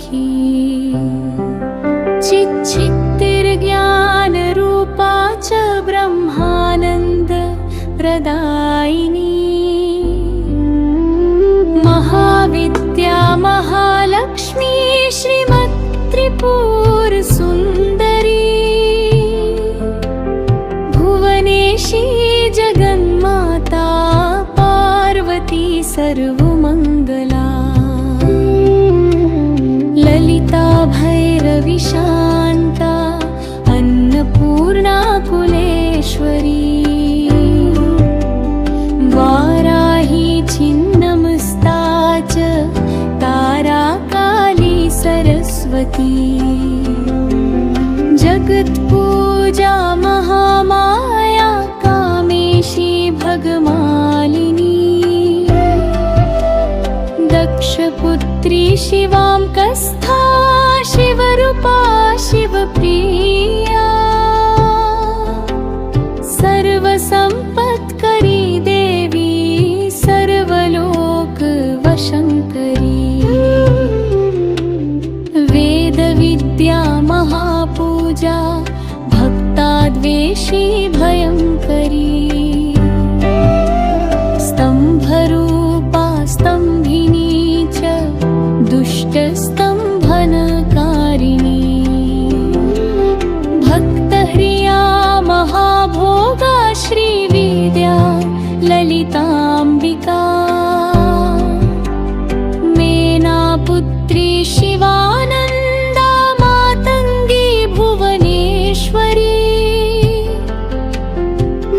सखी। चिच्चित्तिर्ज्ञानरूपा च ब्रह्मानन्द प्रदायिनी, महाविद्या महालक्ष्मी श्रीमत्त्रिपुरसुन्दरी, भुवनेशी जगन्माता पार्वती सर्वमङ्गला, ललिता भैरवी शान्ता अन्नपूर्णा कुलेश्वरी, वाराही छिन्नमस्ता च तारा काली सरस्वती, जगत्पूजा महामाया कामेशी भगमालिनी, दक्षपुत्री शिवांकस्था शिवरूपा शिवप्रिया, सर्वसम्पत्करी देवी सर्वलोकवशङ्करी, वेदविद्या महापूजा भक्ताद्वेषी भयङ्करी, स्तम्भरूपा स्तम्भिनी च दुष्टस्तम्भनकारिणी, भक्तह्रिया महाभोगा श्रीविद्या ललिताम्बिका, मेनापुत्री शिवानन्दा मातङ्गी भुवनेश्वरी,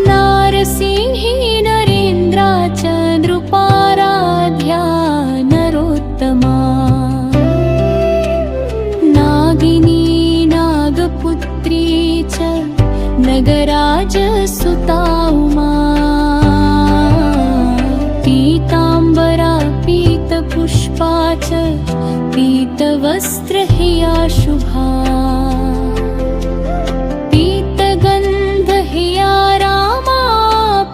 नारसिंही नरेन्द्रा च नृपाराध्या नरोत्तमा, नागिनी नागपुत्री च नगराजसुता उमा, पीताम्बरा पीतपुष्पा च पीतवस्त्रहिया शुभा, पीतगन्धहिया रामा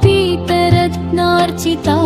पीतरत्नार्चिता